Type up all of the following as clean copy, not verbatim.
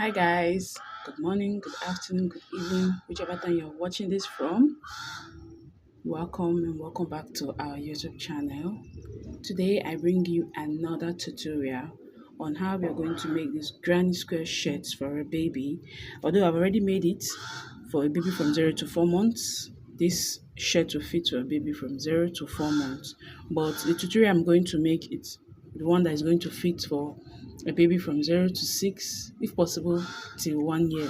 Hi guys, good morning, good afternoon, good evening, whichever time you're watching this from. Welcome and welcome back to our YouTube channel. Today I bring you another tutorial on how we are going to make this granny square shirts for a baby. Although I've already made it for a baby from 0 to 4 months, this shirt will fit to a baby from 0 to 4 months. But the tutorial I'm going to make it the one that is going to fit for a baby from 0 to 6, if possible till 1 year.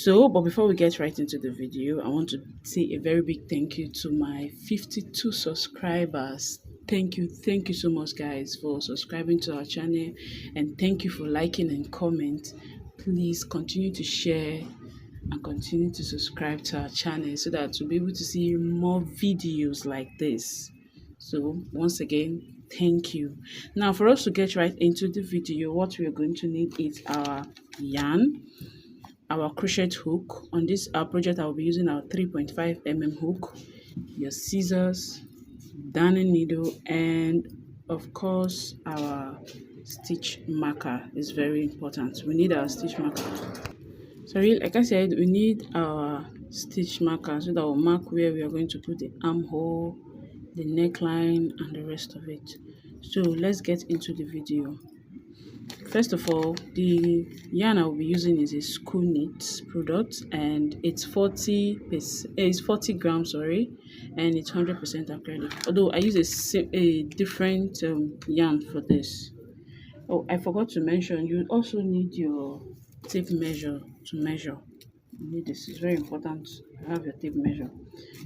But before we get right into the video, I want to say a very big thank you to my 52 subscribers. Thank you so much, guys, for subscribing to our channel, and thank you for liking and comment. Please continue to share and continue to subscribe to our channel so that we'll be able to see more videos like this. So once again, thank you. Now, for us to get right into the video, what we are going to need is our yarn, our crochet hook. On this our project, I will be using our 3.5 hook, your scissors, darning needle, and of course our stitch marker is very important. We need our stitch marker. Sorry, like I said, we need our stitch marker so that will mark where we are going to put the armhole, the neckline, and the rest of it. So let's get into the video. First of all, the yarn I will be using is a school knit product, and it's 40 grams, sorry, and it's 100% acrylic. Although I use a different yarn for this. Oh, I forgot to mention, you also need your tape measure to measure. You need this. It's very important to have your tape measure.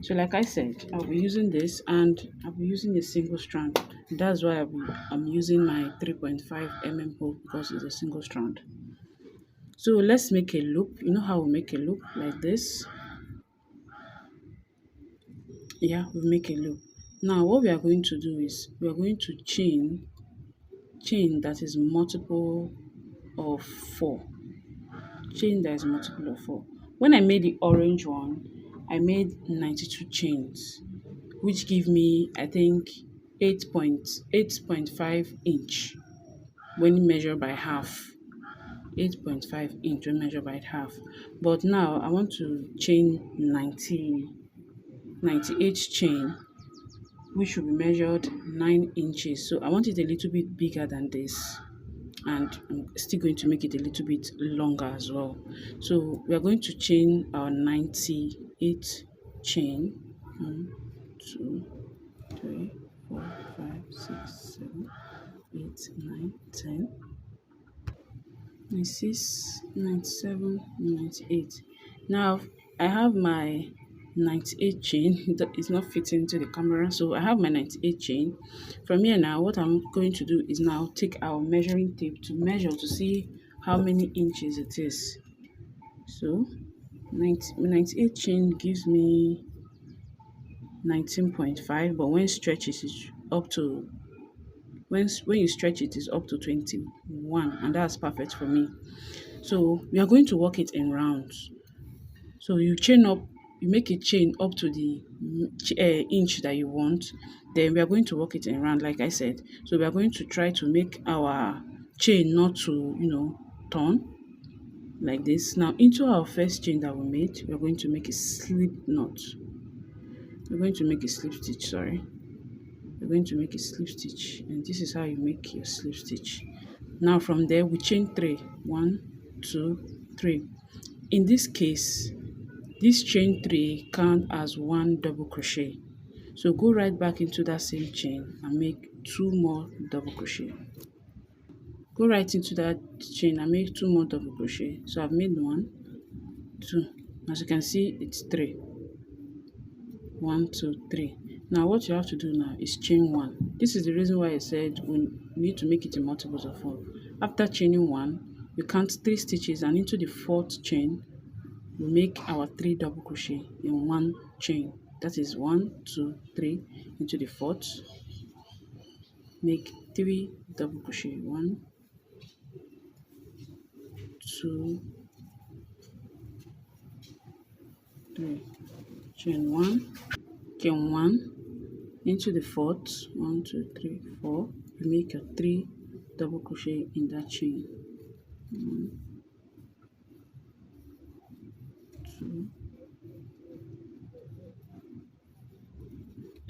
So like I said, I'll be using this, and I'll be using a single strand. That's why I'm using my 3.5 hook, because it's a single strand. So let's make a loop. You know how we make a loop? Like this. Yeah, we make a loop. Now what we are going to do is we are going to chain that is multiple of 4. Chain that is multiple of 4. When I made the orange one, I made 92 chains, which give me, I think, 8.5 inch when measured by half. 8.5 inch when measured by half. But now I want to chain 98 chain, which will be measured 9 inches. So I want it a little bit bigger than this, and I'm still going to make it a little bit longer as well. So we are going to chain our 98 chain. 1, 2, 3, 4, 5, 6, 7, 8, 9, 10, 96, 97, 98. Now I have my 98 chain. It's not fitting into the camera, so I have my 98 chain. From here now, what I'm going to do is now take our measuring tape to measure to see how many inches it is. So 98 chain gives me 19.5, but when stretches it's up to when you stretch it is up to 21, and that's perfect for me. So we are going to work it in rounds. So you make a chain up to the inch that you want. Then we are going to work it in round, like I said. So we are going to try to make our chain not to turn like this. Now into our first chain that we made, we are going to make a slip knot. We're going to make a slip stitch, sorry. We're going to make a slip stitch, and this is how you make your slip stitch. Now from there we chain 3. 1, 2, 3. In this case, this chain 3 count as 1 double crochet. So go right back into that same chain and make 2 more double crochet. Go right into that chain and make 2 more double crochet. So I've made 1, 2. As you can see, it's 3. 1, 2, 3. Now what you have to do now is chain 1. This is the reason why I said we need to make it in multiples of 4. After chaining 1, you count 3 stitches, and into the 4th chain we make our 3 double crochet in 1 chain. That is 1, 2, 3 into the 4th. Make 3 double crochet. 1, 2, 3. Chain 1. Chain 1 into the 4th. 1, 2, 3, 4. You make your 3 double crochet in that chain. 1,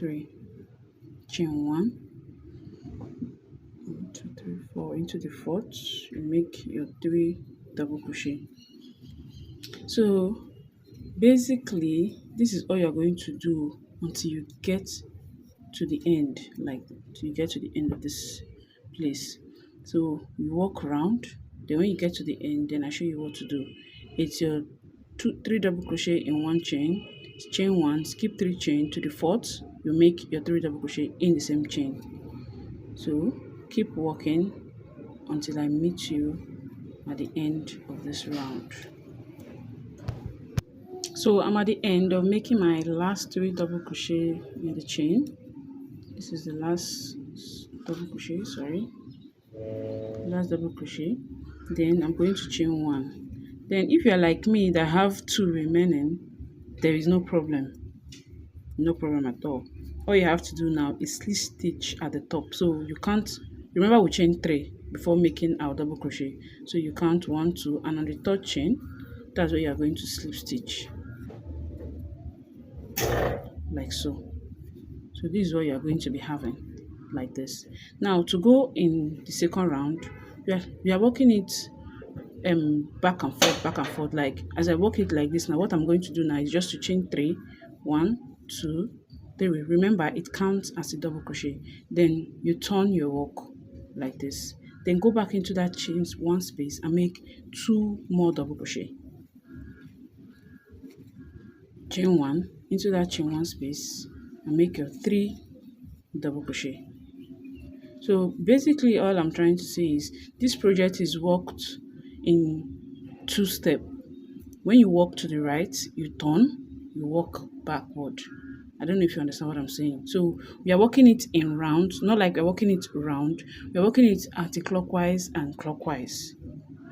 3, chain 1, 1 2 3 4 into the fourth, you make your 3 double crochet. So basically this is all you're going to do until you get to the end, like till you get to the end of this place. So you walk around, then when you get to the end, then I show you what to do. It's your 3 double crochet in one chain, chain 1, skip 3 chain to the fourth, you make your 3 double crochet in the same chain. So keep walking until I meet you at the end of this round. So I'm at the end of making my last 3 double crochet in the chain. This is the last double crochet, last double crochet. Then I'm going to chain 1. Then if you're like me that have 2 remaining, there is no problem at all you have to do now is slip stitch at the top. So you can't, remember we chain 3 before making our double crochet, so you count 1 2, and on the third chain, that's where you are going to slip stitch, like so. So this is what you are going to be having, like this. Now to go in the second round, we are working it back and forth. Like as I work it like this, now what I'm going to do now is just to chain 3, 1 2 3. Remember it counts as a double crochet. Then you turn your work like this, then go back into that chain 1 space and make 2 more double crochet. Chain 1 into that chain 1 space and make your 3 double crochet. So basically all I'm trying to say is this project is worked in 2 steps. When you walk to the right, you turn, you walk backward. I don't know if you understand what I'm saying. So we are working it in rounds, not like we're working it round. We're working it anti-clockwise and clockwise.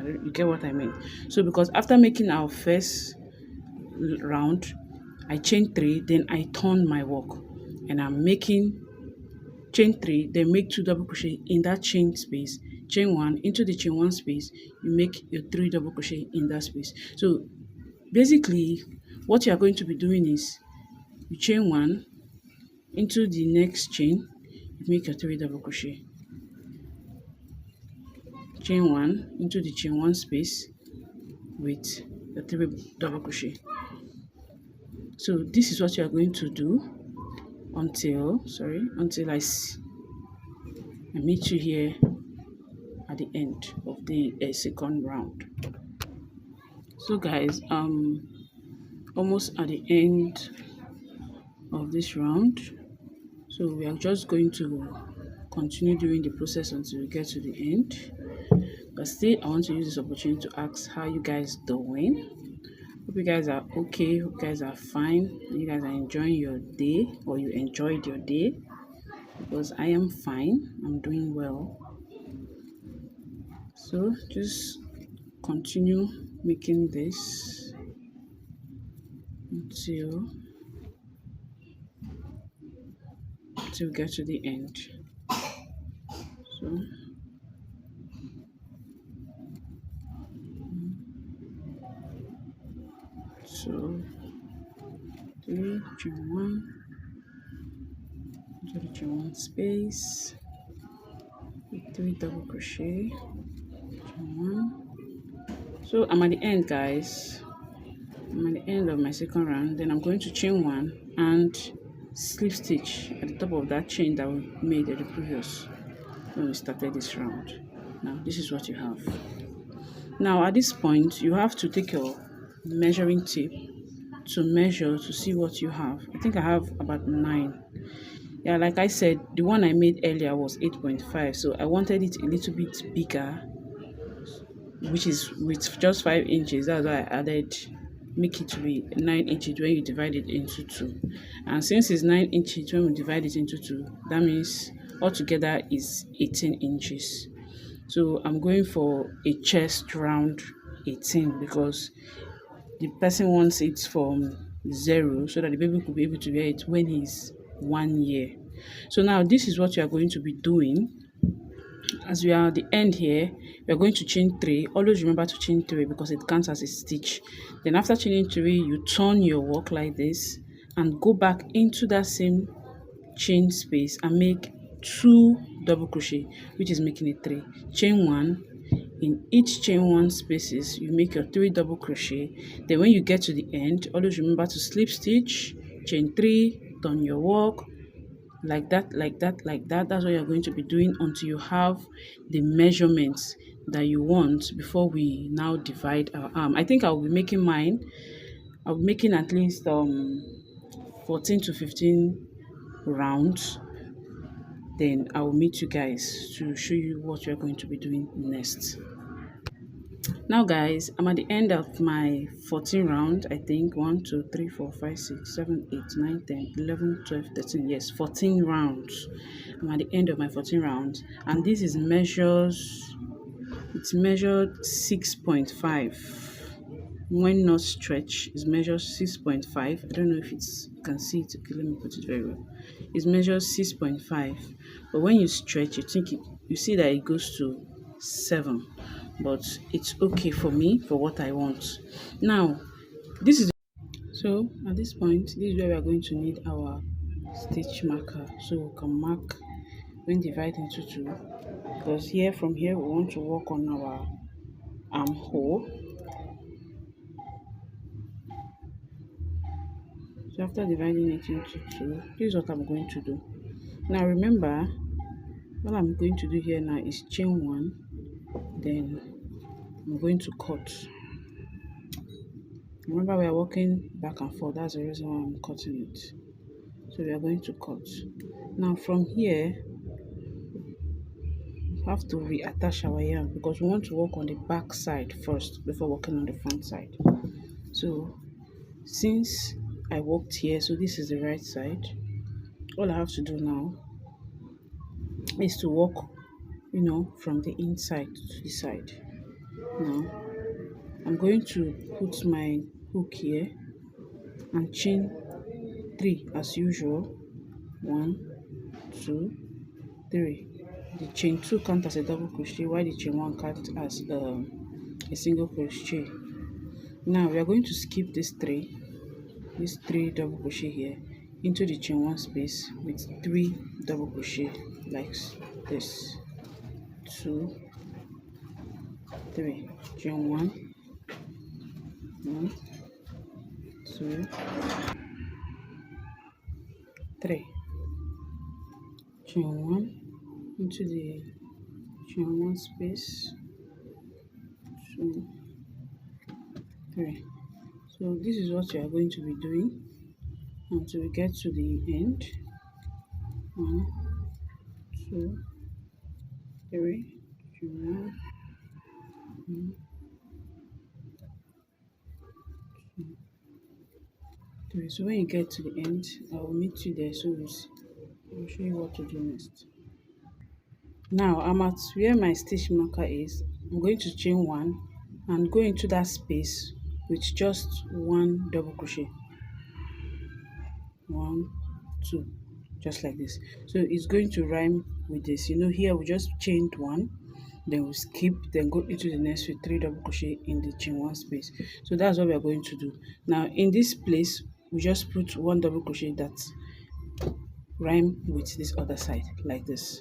You get what I mean? So because after making our first round, I chain 3, then I turn my work, and I'm making chain 3, then make 2 double crochet in that chain space, chain 1 into the chain 1 space, you make your 3 double crochet in that space. So basically what you are going to be doing is you chain 1 into the next chain, you make your 3 double crochet, chain 1 into the chain 1 space with the 3 double crochet. So this is what you are going to do until I meet you here at the end of the second round. So guys, almost at the end of this round, so we are just going to continue doing the process until we get to the end. But still, I want to use this opportunity to ask how you guys doing. Hope you guys are okay, hope you guys are fine, you guys are enjoying your day, or you enjoyed your day, because I am fine, I'm doing well. So just continue making this until we get to the end. So 3 chain 1 into the chain 1 space with 3 double crochet, chain 1. So I'm at the end, guys. I'm at the end of my second round. Then I'm going to chain 1 and slip stitch at the top of that chain that we made at the previous when we started this round. Now this is what you have. Now at this point you have to take your measuring tape to measure to see what you have. I think I have about 9. Yeah, like I said, the one I made earlier was 8.5, so I wanted it a little bit bigger, which is with just 5 inches. That's why I added, make it to be 9 inches when you divide it into 2. And since it's 9 inches when we divide it into 2, that means altogether is 18 inches. So I'm going for a chest round 18 because the person wants it from 0 so that the baby could be able to wear it when he's 1 year. So now this is what you are going to be doing. As we are at the end here, we are going to chain 3. Always remember to chain 3 because it counts as a stitch. Then after chaining 3, you turn your work like this and go back into that same chain space and make 2 double crochet, which is making it 3. Chain 1. In each chain 1 spaces, you make your 3 double crochet. Then when you get to the end, always remember to slip stitch, chain 3, turn your work, like that, like that, like that. That's what you're going to be doing until you have the measurements that you want before we now divide our arm. I think I'll be making mine. I'll be making at least 14 to 15 rounds. Then I will meet you guys to show you what we're going to be doing next. Now guys, I'm at the end of my 14 round. I think 1 2 3 4 5 6 7 8 9 10 11 12 13. Yes, 14 rounds. I'm at the end of my 14 rounds, and this is measures, it's measured 6.5. When not stretch, it's measured 6.5. I don't know if it's, you can see it. Okay, let me put it very well. It's measured 6.5, but when you stretch, you see that it goes to 7, but it's okay for me for what I want. Now this is, so at this point, this is where we are going to need our stitch marker, so we can mark when divide into 2, because here, from here, we want to work on our armhole. So after dividing it into 2, this is what I'm going to do. Now remember, what I'm going to do here now is chain 1, then I'm going to cut. Remember, we are working back and forth. That's the reason why I'm cutting it. So we are going to cut. Now from here, we have to reattach our yarn because we want to work on the back side first before working on the front side. So since I worked here, so this is the right side, all I have to do now is to work, from the inside to the side. Now I'm going to put my hook here and chain 3 as usual. 1 2 3. The chain 2 count as a double crochet, while the chain 1 count as a single crochet. Now we are going to skip this 3 double crochet here into the chain 1 space with 3 double crochet like this. 2 3, chain 1 1 2 3, chain 1 into the chain 1 space, 2 3. So this is what we are going to be doing until we get to the end. 1 2 3, chain 1 2 3. So when you get to the end, I will meet you there, so I'll show you what to do next. Now I'm at where my stitch marker is. I'm going to chain 1 and go into that space with just 1 double crochet. 1 2, just like this. So it's going to rhyme with this. Here we just chained 1, then we skip, then go into the next with 3 double crochet in the chain 1 space. So that's what we are going to do. Now in this place, we just put 1 double crochet that rhyme with this other side like this.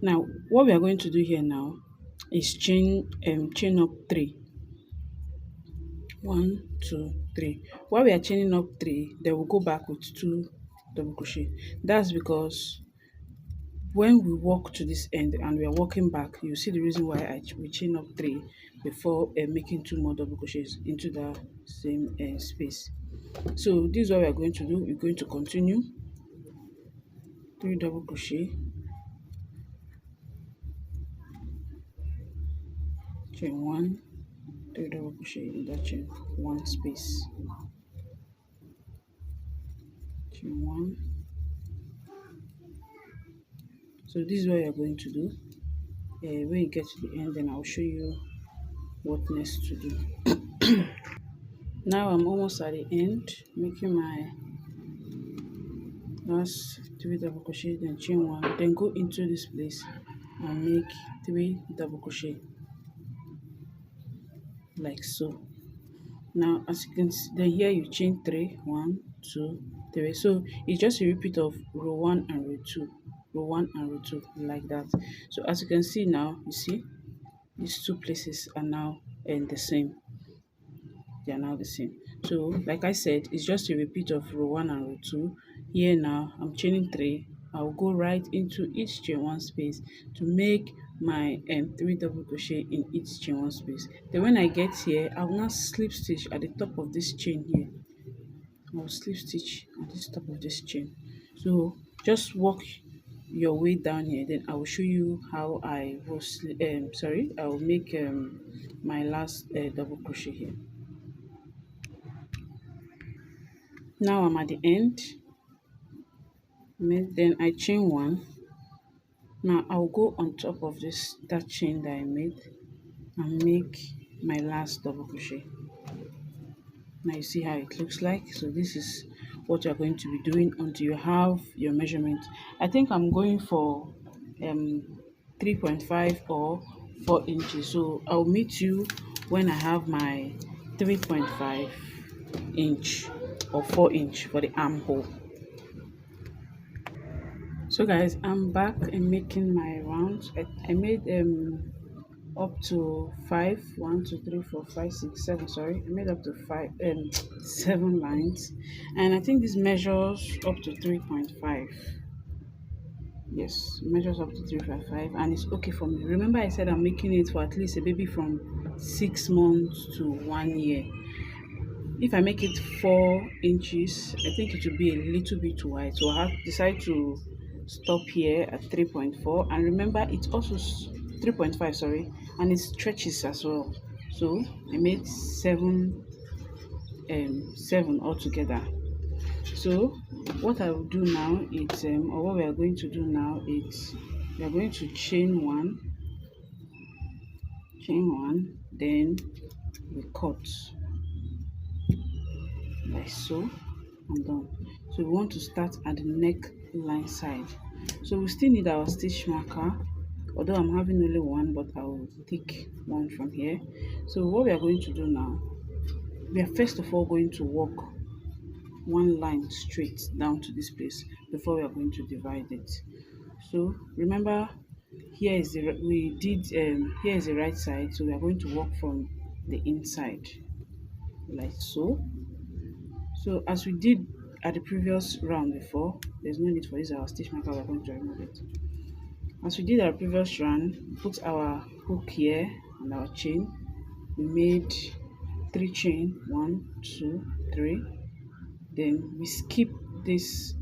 Now what we are going to do here now is chain up 3. 1 2 3. While we are chaining up 3, then we'll go back with 2 double crochet. That's because when we walk to this end and we are walking back, you see the reason why we chain up 3 before making 2 more double crochets into that same space. So this is what we are going to do. We're going to continue 3 double crochet, chain 1, 3 double crochet in that chain 1 space, chain 1. So this is what you're going to do. When you get to the end, then I'll show you what next to do. Now I'm almost at the end, making my last 3 double crochet, then chain 1, then go into this place and make 3 double crochet like so. Now as you can see, then here you chain 3, 1 2 3. So it's just a repeat of row 1 and row 2, row 1 and row 2, like that. So as you can see now, you see these two places are now the same. They are now the same. So like I said, it's just a repeat of row 1 and row 2. Here now I'm chaining 3. I'll go right into each chain 1 space to make my 3 double crochet in each chain 1 space. Then when I get here, I will now slip stitch at the top of this chain here. I will slip stitch at the top of this chain. So just walk your way down here, then I will show you how I will I will make my last double crochet here. Now I'm at the end, then I chain 1. Now I'll go on top of that chain that I made and make my last double crochet. Now you see how it looks like. So this is what you're going to be doing until you have your measurement. I think I'm going for 3.5 or 4 inches. So I'll meet you when I have my 3.5 inch or 4 inch for the armhole. So guys, I'm back and making my rounds. I made up to 5, 1 2 3 4 5 6 7, sorry, I made up to 7 lines, and I think this measures up to 3.5. Yes, measures up to 3.5, and it's okay for me. Remember I said I'm making it for at least a baby from 6 months to 1 year. If I make it 4 inches, I think it will be a little bit too wide, so I have decided to stop here at 3.4. And remember, it's also 3.5, sorry, and it stretches as well. So I made 7 altogether. So what I will do now is or what we are going to do now is we are going to chain 1, then we cut like so. I'm done. So we want to start at the neckline side. So we still need our stitch marker, although I'm having only one, but I will take one from here. So what we are going to do now, we are first of all going to walk one line straight down to this place before we are going to divide it. So remember, here is the here is the right side, so we are going to walk from the inside like so. So as we did at the previous round before, there's no need for this our stitch marker, we're going to remove it. As we did our previous round, put our hook here and our chain. We made 3 chain, 1 2 3. Then we skip this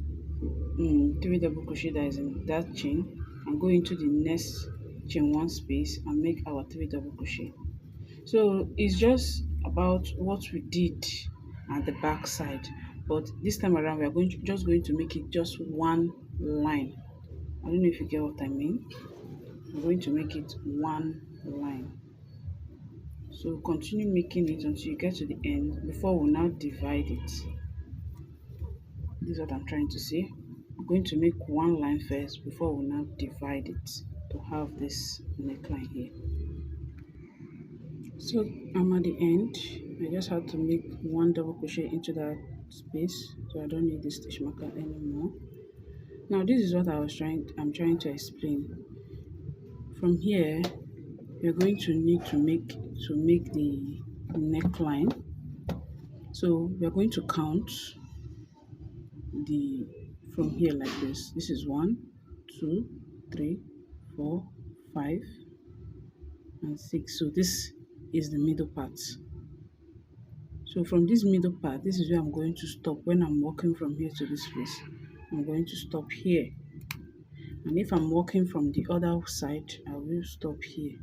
3 double crochet that is in that chain and go into the next chain 1 space and make our 3 double crochet. So it's just about what we did at the back side, but this time around we are just going to make it just one line. I don't know if you get what I mean. I'm going to make it one line. So continue making it until you get to the end before we now divide it. This is what I'm trying to say. I'm going to make one line first before we now divide it to have this neckline here. So I'm at the end. I just have to make one double crochet into that space, so I don't need the stitch marker anymore. Now this is what I'm trying to explain. From here you're going to need to make the neckline. So we're going to count from here like this. This is 1 2 3 4 5 and 6. So this is the middle part. So from this middle part, this is where I'm going to stop. When I'm walking from here to this place, I'm going to stop here. And if I'm walking from the other side, I will stop here.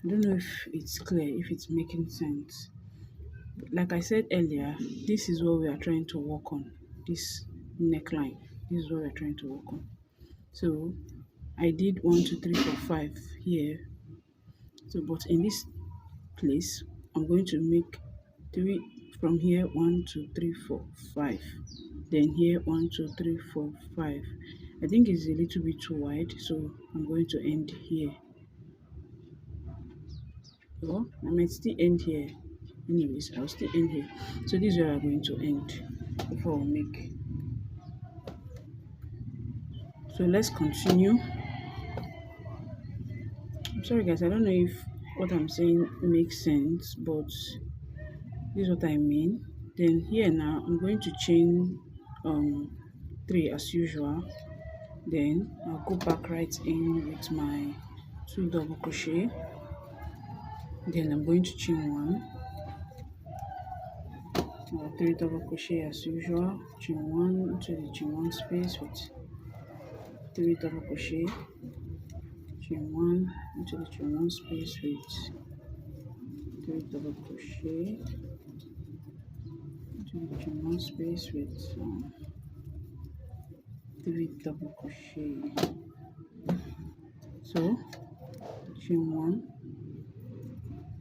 I don't know if it's clear, if it's making sense. Like I said earlier, this is what we are trying to work on. This neckline, this is what we're trying to work on. So I did 1 2 3 4 5 here. So but in this place, I'm going to make 3 from here. 1 2 3 4 5. Then here 1 2 3 4 5. I think it's a little bit too wide, so I'm going to end here. So I might still end here. Anyways, I'll still end here. So this is where I'm going to end before we make So let's continue. I'm sorry guys, I don't know if what I'm saying makes sense, but this is what I mean. Then here now I'm going to chain 3 as usual. Then I'll go back right in with my 2 double crochet. Then I'm going to chain 1, 3 double crochet as usual, chain 1 into the chain 1 space with 3 double crochet, chain 1 into the chain 1 space with 3 double crochet, into the chain 1 space with 3 double crochet. So chain 1.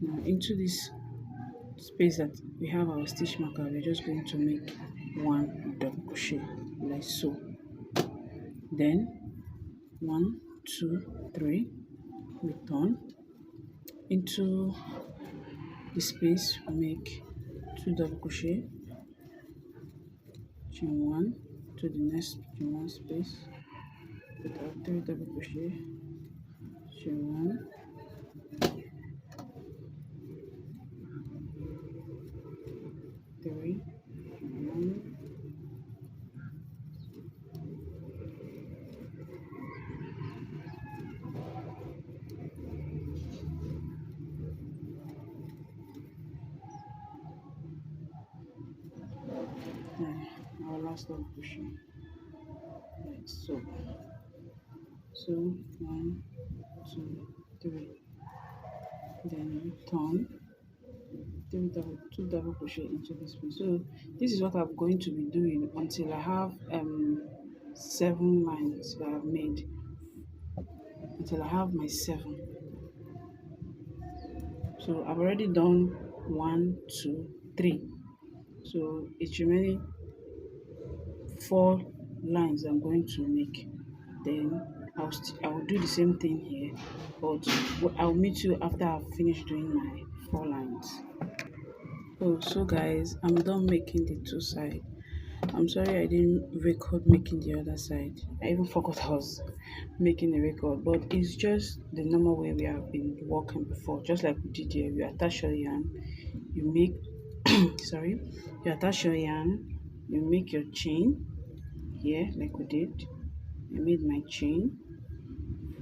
Now into this space that we have our stitch marker, we're just going to make 1 double crochet like so. Then 1, 2, 3, return into the space, we make 2 double crochet, chain 1 to the next chain 1 space, put our 3 double crochet, chain 1, 3, chain 1, and our last double crochet like so. So 1, 2, 3, then return 2 double crochet into this space. So this is what I'm going to be doing until I have 7 lines that I've made, until I have my 7. So I've already done 1, 2, 3. So it's remaining 4 lines I'm going to make. Then I'll do the same thing here, but I'll meet you after I've finished doing my 4 lines. So guys, I'm done making the 2 sides. I'm sorry I didn't record making the other side. I even forgot I was making a record, but it's just the normal way we have been working before, just like we did here. You attach your yarn, you make sorry, you attach your yarn, you make your chain here like we did. I made my chain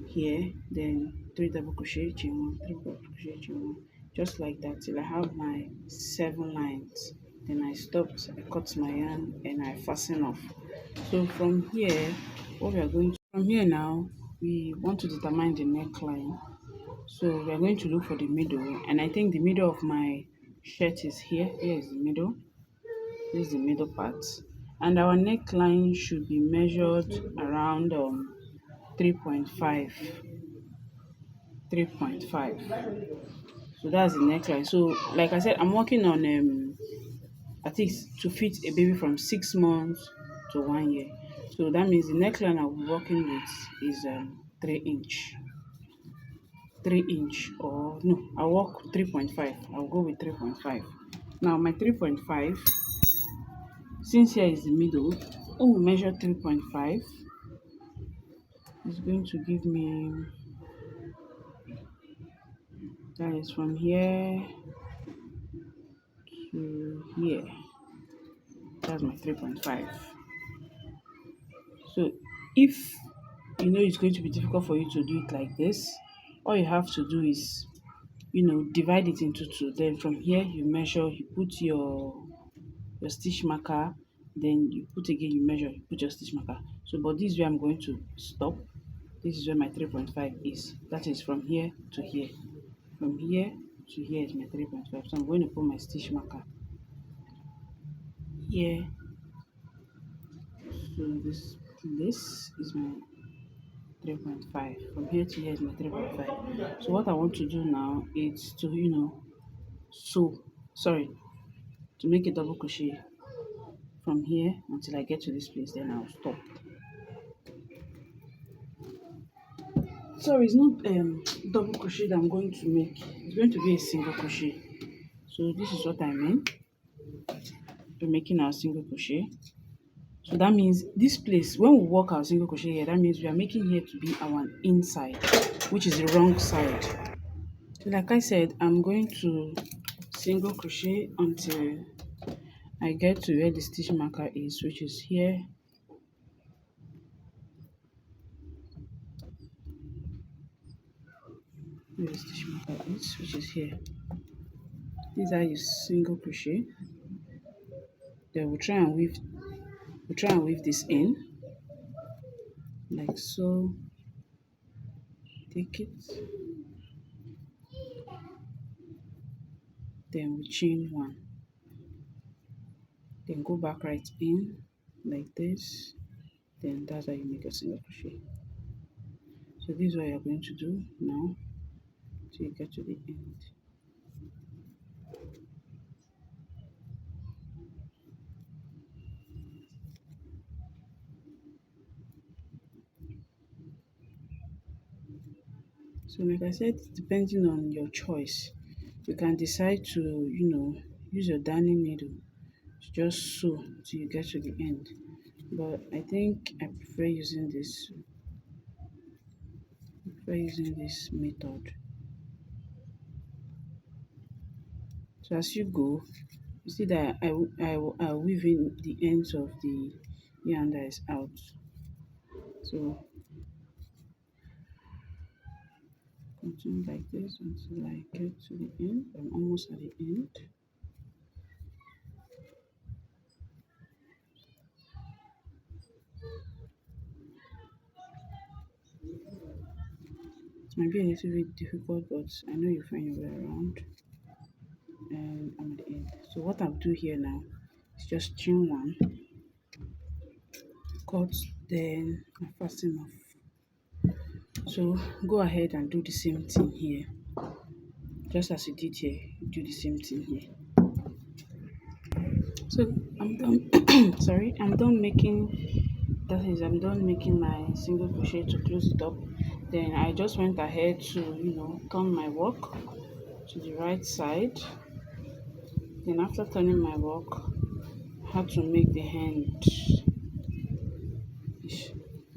here, then 3 double crochet, chain 1, 3 double crochet, chain 1, just like that till I have my 7 lines. Then I stopped, I cut my yarn and I fasten off. So from here, what we are going to, from here now, we want to determine the neckline. So we are going to look for the middle, and I think the middle of my shirt is here. Here is the middle. This is the middle part, and our neckline should be measured around 3.5. So that's the neckline. So like I said, I'm working on at least to fit a baby from 6 months to 1 year. So that means the neckline I'll be working with is 3 inch. 3 inch, or no, I'll work 3.5. I'll go with 3.5. Now my 3.5, since here is the middle, when we measure 3.5, it's going to give me, that is from here to here. That's my 3.5. So if you know it's going to be difficult for you to do it like this, all you have to do is, divide it into 2. Then from here you measure, you put your stitch marker, then you put again, you measure, you put your stitch marker. So but this is where I'm going to stop. This is where my 3.5 is. That is from here to here. From here to here is my 3.5. So I'm going to put my stitch marker here. So this is my 3.5. From here to here is my 3.5. So what I want to do now is to to make a double crochet from here until I get to this place, then I'll stop. Sorry, it's not double crochet that I'm going to make. It's going to be a single crochet. So this is what I mean. We're making our single crochet. So that means this place, when we work our single crochet here, that means we are making here to be our inside, which is the wrong side. So like I said, I'm going to single crochet until I get to where the stitch marker is, which is here. Where the stitch marker is, which is here. These are your single crochet. Then we'll try and weave this in like so. Take it, then we chain one, then go back right in like this. Then that's how you make a single crochet. So this is what you're going to do now till you get to the end. So like I said, depending on your choice, you can decide to, use your darning needle to just sew till you get to the end. But I think I prefer using this method. So as you go, you see that I weave in the ends of the yarn that is out. So continue like this until I get to the end. I'm almost at the end. It might be a little bit difficult, but I know you'll find your way around. And I'm at the end. So what I'll do here now is just chain one, cut, then I fasten off. So go ahead and do the same thing here. Just as you did here, do the same thing here. So I'm done. Sorry, I'm done making. That is, I'm done making my single crochet to close it up. Then I just went ahead to, turn my work to the right side. Then after turning my work, I have to make the hand.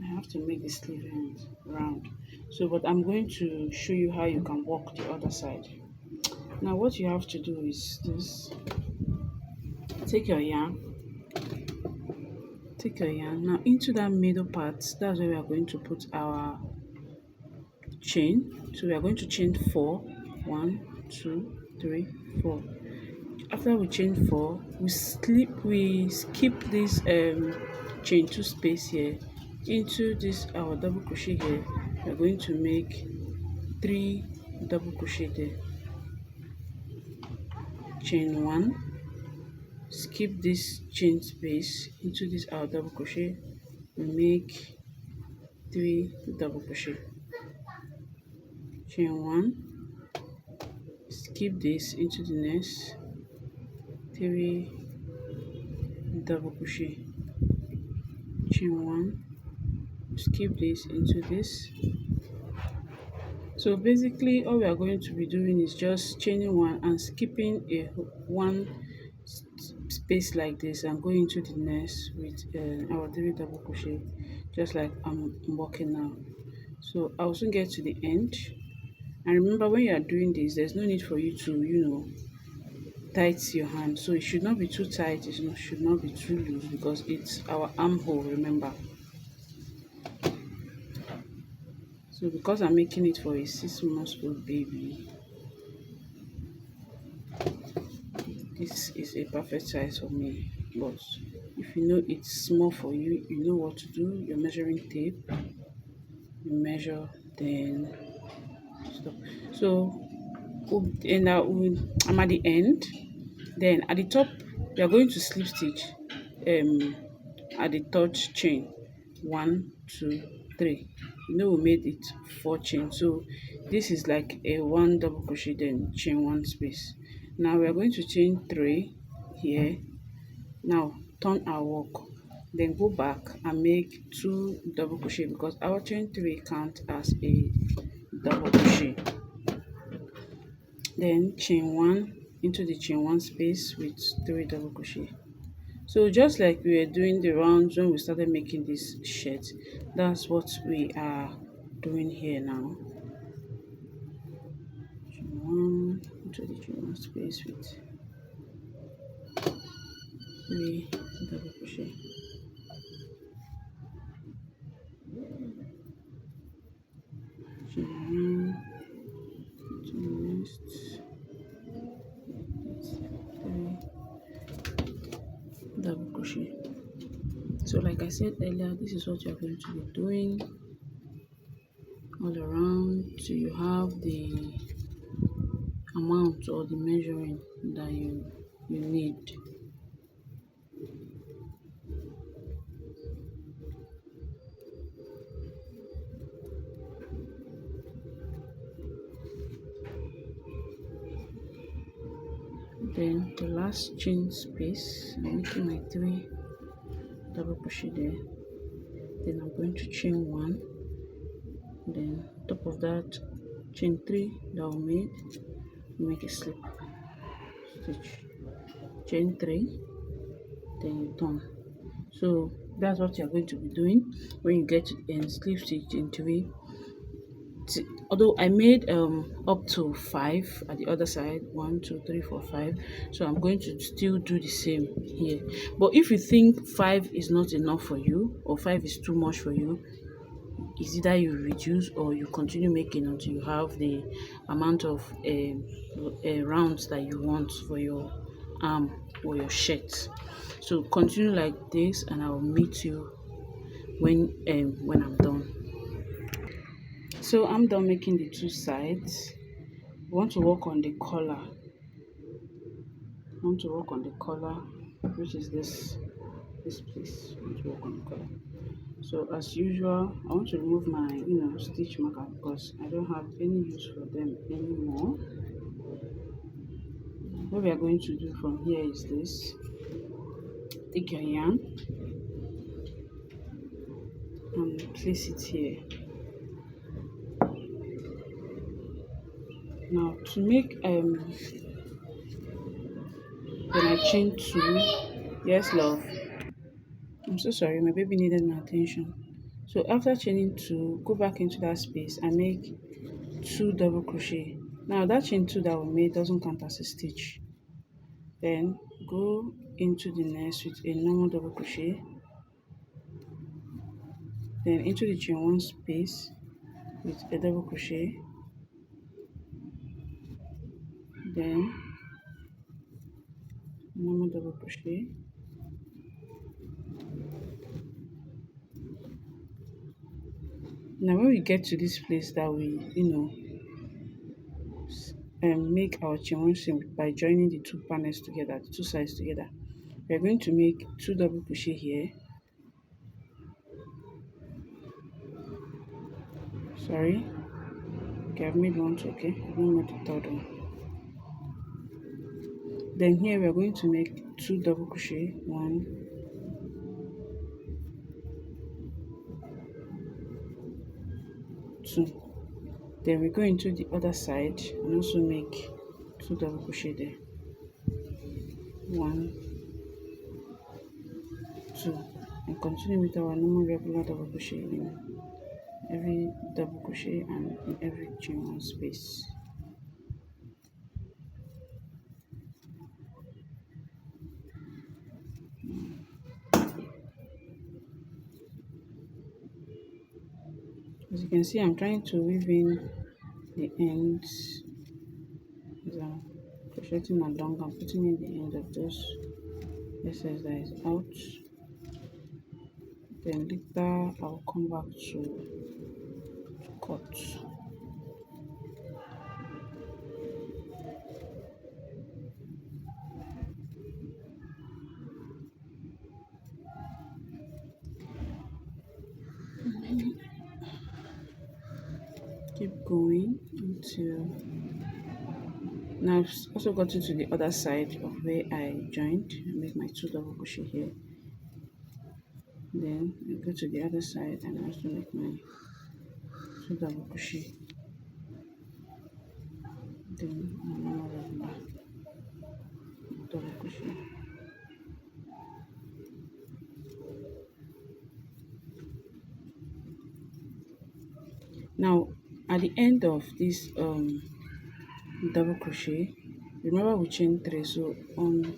I have to make the sleeve hand round. So, but I'm going to show you how you can work the other side. Now, what you have to do is this: take your yarn. Now into that middle part. That's where we are going to put our chain. So we are going to chain 4. 1, 2, 3, 4. After we chain 4, we skip this chain 2 space here into this our double crochet here. We are going to make 3 double crochet there. Chain 1, skip this chain space into this our double crochet. We make 3 double crochet. Chain 1, skip this into the next, 3 double crochet. Chain 1, skip this into this. So basically all we are going to be doing is just chaining 1 and skipping a 1 space like this and going into the next with our 3 double crochet, just like I'm working now. So I'll soon get to the end. And remember, when you are doing this, there's no need for you to tight your hand. So it should not be too tight, it should not be too loose, because it's our armhole, remember. So because I'm making it for a 6-month-old baby, this is a perfect size for me. But if you know it's small for you, you know what to do. Your measuring tape, you measure, then stop. So and I'm at the end. Then at the top, we are going to slip stitch at the third chain. 1, 2, 3. We made it 4 chains, so this is like a 1 double crochet, then chain 1 space. Now we are going to chain 3 here. Now turn our work, then go back and make 2 double crochet, because our chain 3 count as a double crochet. Then chain 1 into the chain 1 space with 3 double crochet. So just like we were doing the rounds when we started making this shirt, that's what we are doing here now. Chain one into the chain one space with 3 double crochet. Chain one to the next, 3 double crochet. So like I said earlier, this is what you're going to be doing all around till you have the amount or the measuring that you need. Then the last chain space, I'm making my 3 double crochet there. Then I'm going to chain one, then top of that chain 3 that we made, make a slip stitch, chain 3, then you turn. So that's what you're going to be doing when you get to the end. Slip stitch in 3. Although I made up to 5 at the other side, 1 2 3 4 5, so I'm going to still do the same here. But if you think 5 is not enough for you or 5 is too much for you, it's either you reduce or you continue making until you have the amount of rounds that you want for your arm or your shirt. So continue like this and I'll meet you when I'm done. So I'm done making the 2 sides. We want to work on the collar. Which is this place. I want to work on the collar. So as usual, I want to remove my stitch marker because I don't have any use for them anymore. What we are going to do from here is this: take your yarn and place it here. Now to make then I chain 2. Yes, love. I'm so sorry, my baby needed my attention. So after chaining 2, go back into that space and make 2 double crochet. Now that chain 2 that we made doesn't count as a stitch. Then go into the next with a normal double crochet, then into the chain 1 space with a double crochet, then normal double crochet, now when we get to this place that we make our chain 1 seam by joining the 2 panels together, the 2 sides together, we are going to make 2 double crochet here. Sorry, okay, I've made 1 too. Okay, I've not made the 3rd one. Then here we are going to make 2 double crochet, 1, 2. Then we go into the other side and also make 2 double crochet there, 1, 2, and continue with our normal regular double crochet in every double crochet and in every chain 1 space. As you can see, I'm trying to weave in the ends as I'm crocheting along. I'm putting in the end of those excess that is out. Then later I'll come back to cut. Keep going until now I've also gotten to the other side of where I joined. I make my 2 double crochet here. Then I go to the other side and also make my 2 double crochet. Then another regular double crochet. Now at the end of this double crochet, remember we chain 3, so on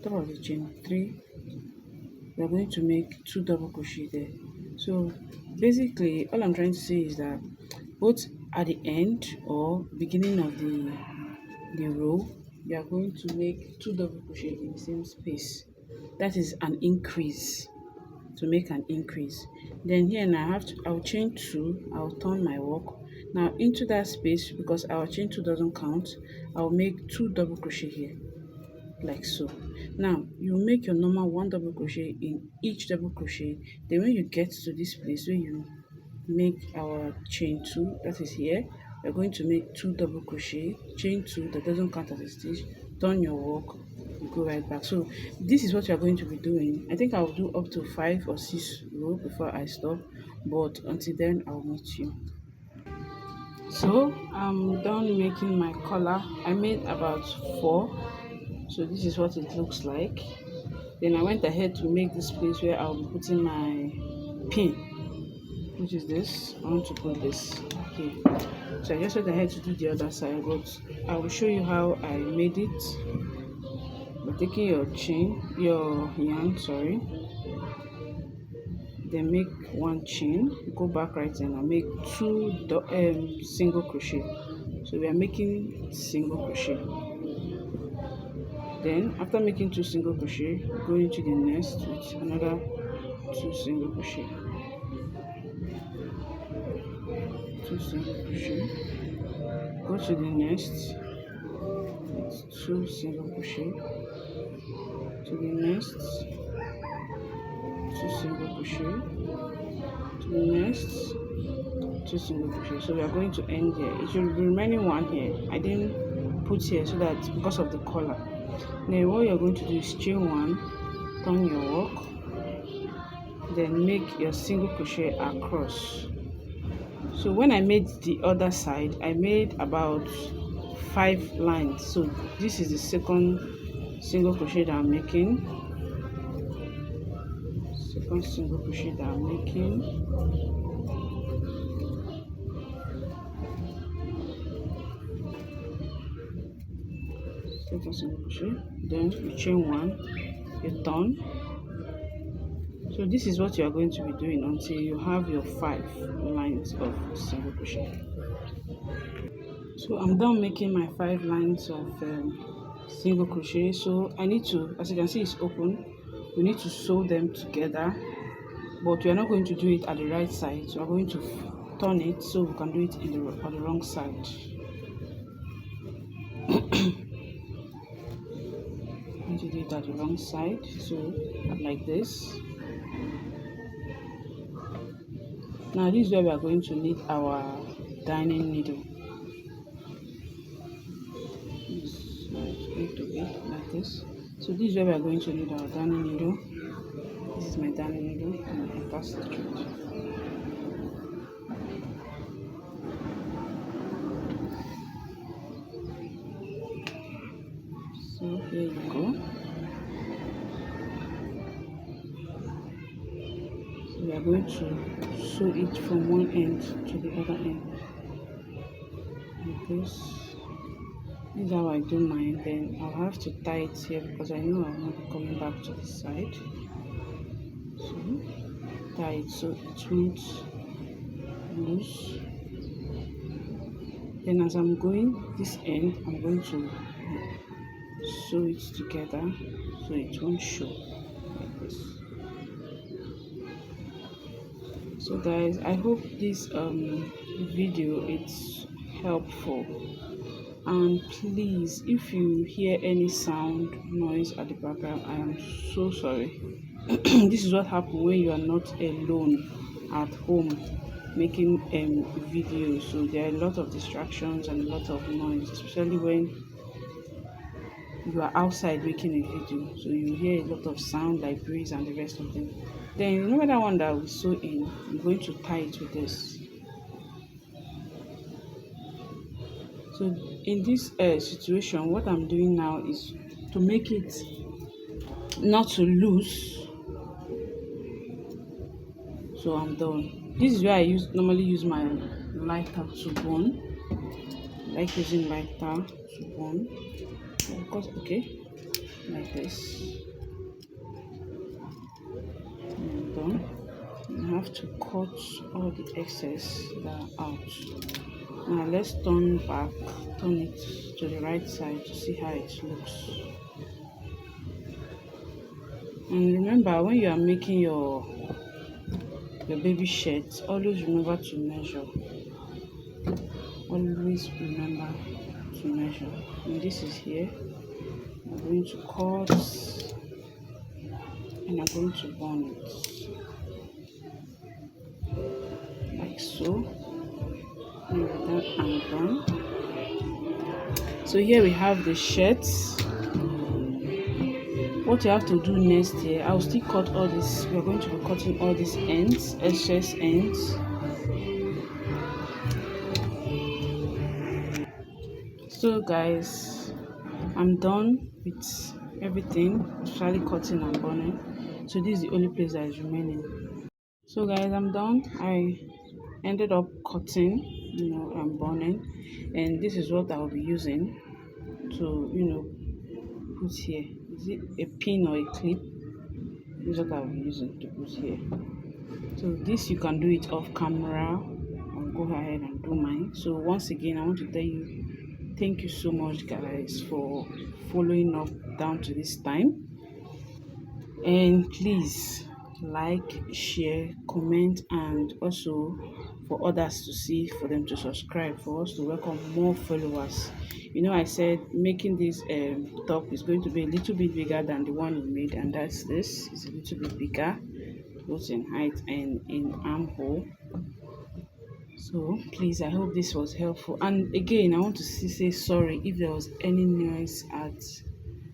top of the chain 3 we are going to make 2 double crochet there. So basically all I'm trying to say is that both at the end or beginning of the row, you are going to make 2 double crochet in the same space. That is an increase, to make an increase. Then here now I'll chain 2, I'll turn my work. Now into that space, because our chain 2 doesn't count, I'll make 2 double crochet here, like so. Now you make your normal 1 double crochet in each double crochet. Then when you get to this place where you make our chain 2, that is here, we're going to make 2 double crochet, chain 2, that doesn't count as a stitch, turn your work, you go right back. So this is what you're going to be doing. I think I'll do up to 5 or 6 rows before I stop, but until then I'll meet you. So I'm done making my collar. I made about 4, so this is what it looks like. Then I went ahead to make this place where I'll be putting my pin, which is this. I want to put this here. So I just went ahead to do the other side, but I will show you how I made it by taking your yarn, sorry, then make 1 chain, go back right and I'll make 2 single crochet. So we are making single crochet. Then after making 2 single crochet, go into the next with another 2 single crochet, 2 single crochet, go to the next with 2 single crochet, to the next 2 single crochet, to the next 2 single crochet. So we are going to end here. It should be remaining 1 here. I didn't put here so that because of the collar. Now what you're going to do is chain 1, turn your work, then make your single crochet across. So when I made the other side, I made about 5 lines. So this is the second single crochet that I'm making. Second single crochet that I'm making. Second single crochet. Then you chain 1, you turn. So this is what you are going to be doing until you have your 5 lines of single crochet. So I'm done making my 5 lines of single crochet. So I need to, as you can see, it's open. We need to sew them together, but we are not going to do it at the right side. So we're going to turn it so we can do it on the wrong side. I'm going to do it at the wrong side, so like this. Now this is where we are going to need our darning needle. It's going to be like this. So this is where we are going to need our darning needle. This is my darning needle, and I can pass the thread. So here you go. So we are going to sew it from one end to the other end, like this. This is how I do mine. Then I'll have to tie it here because I know I'm not coming back to this side. So tie it so it won't loose. Then as I'm going this end, I'm going to sew it together so it won't show, like this. So guys, I hope this video is helpful, and please, if you hear any sound noise at the background, I am so sorry. This is what happens when you are not alone at home making videos. So there are a lot of distractions and a lot of noise, especially when you are outside making a video. So you hear a lot of sound like breeze and the rest of them. Then remember that one that we sew in, I'm going to tie it with this. So in this situation, what I'm doing now is to make it not to loose. So I'm done. This is where I normally use my lighter to bone. I like using lighter to bone. Of course, okay, like this. And done. You have to cut all the excess that are out. Now let's turn back, turn it to the right side to see how it looks. And remember, when you are making your baby shirts, always remember to measure. Always remember to measure. And this is here. I'm going to cut and I'm going to bond it like so. And with that, I'm done. So here we have the shirts. What you have to do next here, I'll still cut all this. We're going to be cutting all these ends, excess ends. So guys, I'm done with everything, especially cutting and burning. So this is the only place that is remaining. So guys, I'm done. I ended up cutting, and burning, and this is what I'll be using to, put here. Is it a pin or a clip? This is what I'll be using to put here. So this you can do it off camera. I'll go ahead and do mine. So once again, I want to tell you thank you so much guys for following up down to this time, and please like, share, comment, and also for others to see, for them to subscribe, for us to welcome more followers. I said making this top is going to be a little bit bigger than the one we made, and that's this is a little bit bigger both in height and in armhole. So please, I hope this was helpful. And again, I want to say sorry if there was any noise at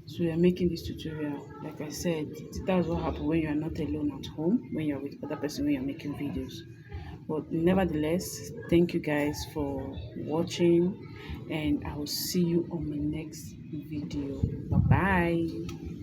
so we are making this tutorial. Like I said, that's what happens when you are not alone at home, when you're with other person, when you're making videos. But nevertheless, thank you guys for watching, and I will see you on my next video. Bye bye.